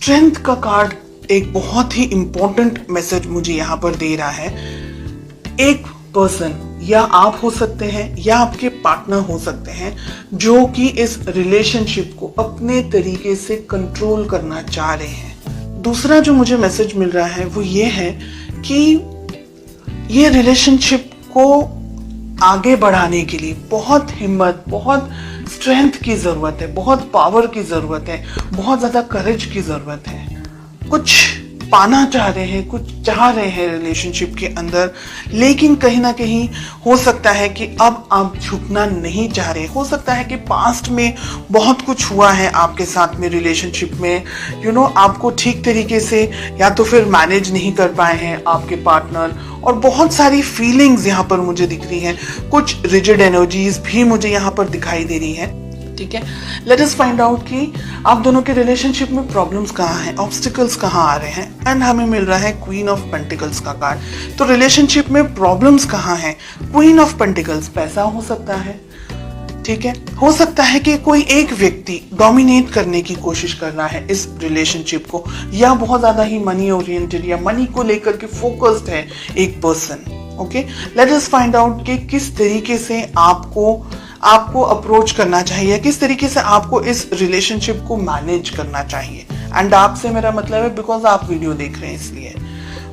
Strength का card एक बहुत ही इंपॉर्टेंट मैसेज मुझे यहाँ पर दे रहा है। एक पर्सन, या आप हो सकते हैं या आपके पार्टनर हो सकते हैं, जो कि इस रिलेशनशिप को अपने तरीके से कंट्रोल करना चाह रहे हैं। दूसरा जो मुझे मैसेज मिल रहा है वो ये है कि ये रिलेशनशिप को आगे बढ़ाने के लिए बहुत हिम्मत, बहुत स्ट्रेंथ की जरूरत है, बहुत पावर की जरूरत है, बहुत ज्यादा करेज की जरूरत है। कुछ पाना चाह रहे हैं, कुछ चाह रहे हैं रिलेशनशिप के अंदर, लेकिन कहीं ना कहीं हो सकता है कि अब आप झुकना नहीं चाह रहे। हो सकता है कि पास्ट में बहुत कुछ हुआ है आपके साथ में रिलेशनशिप में, आपको ठीक तरीके से या तो फिर मैनेज नहीं कर पाए हैं आपके पार्टनर, और बहुत सारी फीलिंग्स यहाँ पर मुझे दिख रही हैं। कुछ रिजिड एनर्जीज भी मुझे यहाँ पर दिखाई दे रही हैं। ठीक है, लेट अस फाइंड आउट कि आप दोनों के रिलेशनशिप में प्रॉब्लम्स कहाँ हैं, ऑब्स्टिकल्स कहाँ आ रहे हैं। एंड हमें मिल रहा है क्वीन ऑफ पेंटिकल्स का कार्ड। तो रिलेशनशिप में प्रॉब्लम्स कहाँ हैं? क्वीन ऑफ पेंटिकल्स, पैसा हो सकता है। ठीक है, हो सकता है कि कोई एक व्यक्ति डोमिनेट करने की कोशिश कर रहा है इस रिलेशनशिप को, या बहुत ज्यादा ही मनी ओरिएंटेड या मनी को लेकर के फोकस्ड है एक person. Okay, let us find out कि किस तरीके से आपको अप्रोच करना चाहिए, किस तरीके से आपको इस रिलेशनशिप को मैनेज करना चाहिए। एंड आपसे मेरा मतलब है बिकॉज आप वीडियो देख रहे हैं इसलिए।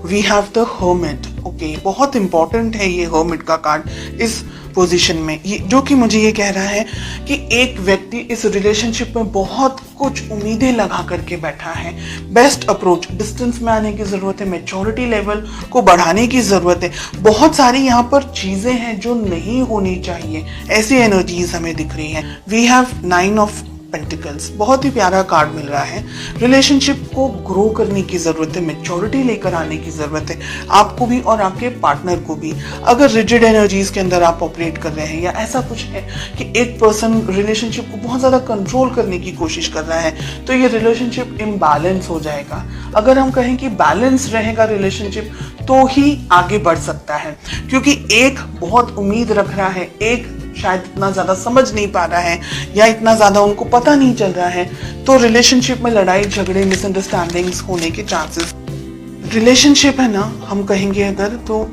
We have the hermit. Okay, बहुत इंपॉर्टेंट है ये हर्मिट का कार्ड इस पोजीशन में, ये जो कि मुझे ये कह रहा है कि एक व्यक्ति इस रिलेशनशिप में बहुत कुछ उम्मीदें लगा करके बैठा है। बेस्ट अप्रोच, डिस्टेंस में आने की जरूरत है, मैच्योरिटी लेवल को बढ़ाने की जरूरत है। बहुत सारी यहाँ पर चीजें हैं जो नहीं होनी चाहिए, ऐसी एनर्जीज हमें दिख रही हैं। वी हैव 9 ऑफ पेंटिकल्स, बहुत ही प्यारा कार्ड मिल रहा है। रिलेशनशिप को ग्रो करने की जरूरत है, मैच्योरिटी लेकर आने की जरूरत है, आपको भी और आपके पार्टनर को भी। अगर रिजिड एनर्जीज के अंदर आप ऑपरेट कर रहे हैं, या ऐसा कुछ है कि एक पर्सन रिलेशनशिप को बहुत ज्यादा कंट्रोल करने की कोशिश कर रहा है, तो ये रिलेशनशिप इम्बैलेंस हो जाएगा। अगर हम कहें कि बैलेंस रहेगा रिलेशनशिप, तो ही आगे बढ़ सकता है। क्योंकि एक बहुत उम्मीद रख रहा है, एक शायद इतना ज्यादा समझ नहीं पा रहा है, या इतना ज्यादा उनको पता नहीं चल रहा है, तो रिलेशनशिप में लड़ाई झगड़े, मिसअंडरस्टैंडिंग्स होने के चांसेस। रिलेशनशिप है ना, हम कहेंगे अगर, तो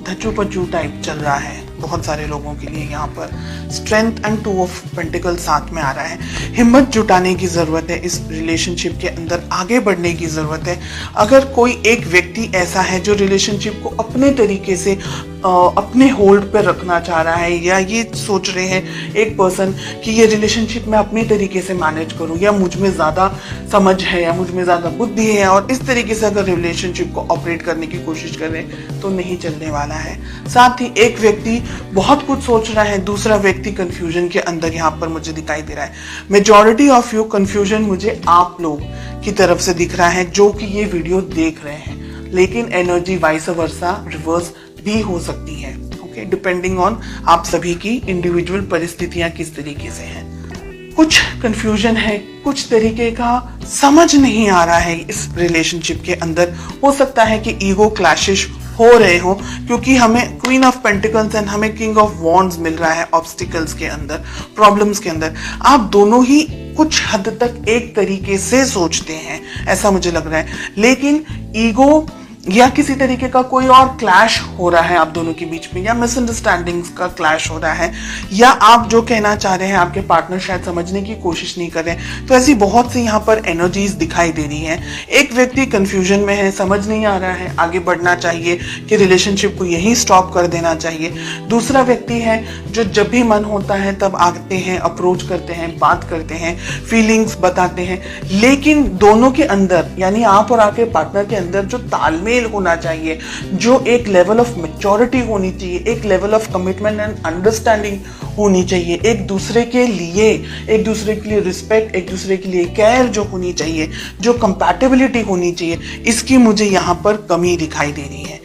धच्चू पच्चू टाइप चल रहा है बहुत सारे लोगों के लिए। यहाँ पर स्ट्रेंथ एंड 2 ऑफ पेंटिकल साथ में आ रहा है। हिम्मत जुटाने की जरूरत है, इस रिलेशनशिप के अंदर आगे बढ़ने की जरूरत है। अगर कोई एक व्यक्ति ऐसा है जो रिलेशनशिप को अपने तरीके से अपने होल्ड पर रखना चाह रहा है, या ये सोच रहे हैं एक पर्सन कि ये रिलेशनशिप मैं अपने तरीके से मैनेज करूं, या मुझ में ज्यादा समझ है, या मुझ में ज्यादा बुद्धि है, और इस तरीके से अगर रिलेशनशिप को ऑपरेट करने की कोशिश करें तो नहीं चलने वाला है। साथ ही एक व्यक्ति बहुत कुछ सोच रहा है, दूसरा व्यक्ति कंफ्यूजन के अंदर यहाँ पर मुझे दिखाई दे रहा है। मेजॉरिटी ऑफ यू कंफ्यूजन मुझे आप लोग की तरफ से दिख रहा है जो कि ये वीडियो देख रहे हैं, लेकिन एनर्जी वाइस वर्सा रिवर्स भी हो सकती है। ओके, डिपेंडिंग ऑन आप सभी की इंडिविजुअल परिस्थितियां किस तरीके से हैं। कुछ कंफ्यूजन है, कुछ तरीके का समझ नहीं आ रहा है इस रिलेशनशिप के अंदर। हो सकता है कि ईगो क्लैशेस हो रहे हो, क्योंकि हमें क्वीन ऑफ पेंटिकल्स एंड हमें किंग ऑफ वॉन्ड्स मिल रहा है ऑब्स्टिकल्स के अंदर, प्रॉब्लम्स के अंदर। आप दोनों ही कुछ हद तक एक तरीके से सोचते हैं, ऐसा मुझे लग रहा है, लेकिन ईगो या किसी तरीके का कोई और क्लैश हो रहा है आप दोनों के बीच में, या मिसअंडरस्टैंडिंग्स का क्लैश हो रहा है, या आप जो कहना चाह रहे हैं आपके पार्टनर शायद समझने की कोशिश नहीं कर रहे हैं। तो ऐसी बहुत सी यहाँ पर एनर्जीज दिखाई दे रही हैं। एक व्यक्ति कंफ्यूजन में है, समझ नहीं आ रहा है आगे बढ़ना चाहिए कि रिलेशनशिप को यहीं स्टॉप कर देना चाहिए। दूसरा व्यक्ति है जो जब भी मन होता है तब आते हैं, अप्रोच करते हैं, बात करते हैं, फीलिंग्स बताते हैं, लेकिन दोनों के अंदर, यानी आप और आपके पार्टनर के अंदर जो तालमेल होना चाहिए, जो एक लेवल ऑफ मैच्योरिटी होनी चाहिए, एक level of commitment and understanding होनी चाहिए, एक दूसरे के लिए रिस्पेक्ट, एक दूसरे के लिए केयर जो होनी चाहिए, जो कंपैटिबिलिटी होनी चाहिए, इसकी मुझे यहाँ पर कमी दिखाई दे रही है।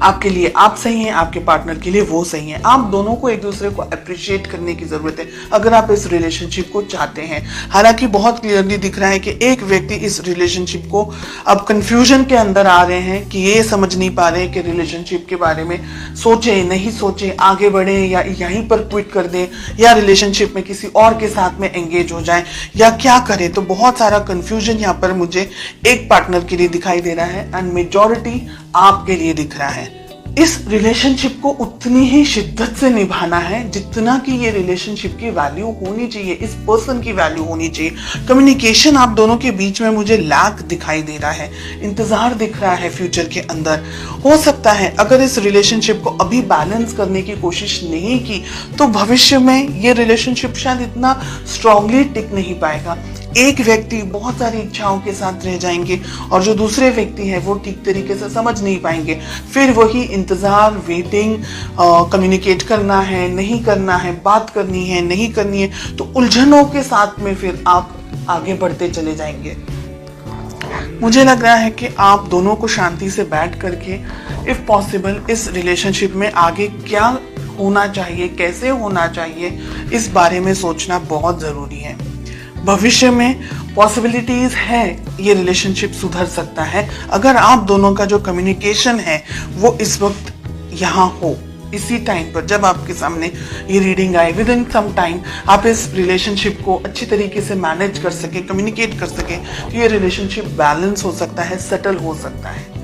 आपके लिए आप सही हैं, आपके पार्टनर के लिए वो सही है। आप दोनों को एक दूसरे को अप्रिशिएट करने की जरूरत है अगर आप इस रिलेशनशिप को चाहते हैं। हालांकि बहुत क्लियरली दिख रहा है कि एक व्यक्ति इस रिलेशनशिप को अब कंफ्यूजन के अंदर आ रहे हैं कि ये समझ नहीं पा रहे हैं कि रिलेशनशिप के बारे में सोचे नहीं सोचे, आगे बढ़े या यहीं पर क्विट कर दें, या रिलेशनशिप में किसी और के साथ में एंगेज हो जाएं, या क्या करें। तो बहुत सारा कंफ्यूजन यहाँ पर मुझे एक पार्टनर के लिए दिखाई दे रहा है एंड मेजॉरिटी आपके लिए दिख रहा है। इस रिलेशनशिप को उतनी ही शिद्दत से निभाना है जितना कि ये रिलेशनशिप की वैल्यू होनी चाहिए, इस पर्सन की वैल्यू होनी चाहिए। कम्युनिकेशन आप दोनों के बीच में मुझे लैक दिखाई दे रहा है, इंतजार दिख रहा है फ्यूचर के अंदर। हो सकता है अगर इस रिलेशनशिप को अभी बैलेंस करने की कोशिश नहीं की तो भविष्य में ये रिलेशनशिप शायद इतना स्ट्रांगली टिक नहीं पाएगा। एक व्यक्ति बहुत सारी इच्छाओं के साथ रह जाएंगे और जो दूसरे व्यक्ति है वो ठीक तरीके से समझ नहीं पाएंगे। फिर वही इंतजार, वेटिंग, कम्युनिकेट करना है नहीं करना है, बात करनी है नहीं करनी है, तो उलझनों के साथ में फिर आप आगे बढ़ते चले जाएंगे। मुझे लग रहा है कि आप दोनों को शांति से बैठ करके इफ पॉसिबल इस रिलेशनशिप में आगे क्या होना चाहिए, कैसे होना चाहिए, इस बारे में सोचना बहुत जरूरी है। भविष्य में पॉसिबिलिटीज है ये रिलेशनशिप सुधर सकता है अगर आप दोनों का जो कम्युनिकेशन है वो इस वक्त यहाँ हो। इसी टाइम पर जब आपके सामने ये रीडिंग आए, विद इन सम टाइम आप इस रिलेशनशिप को अच्छी तरीके से मैनेज कर सके, कम्युनिकेट कर सके, तो ये रिलेशनशिप बैलेंस हो सकता है, सेटल हो सकता है।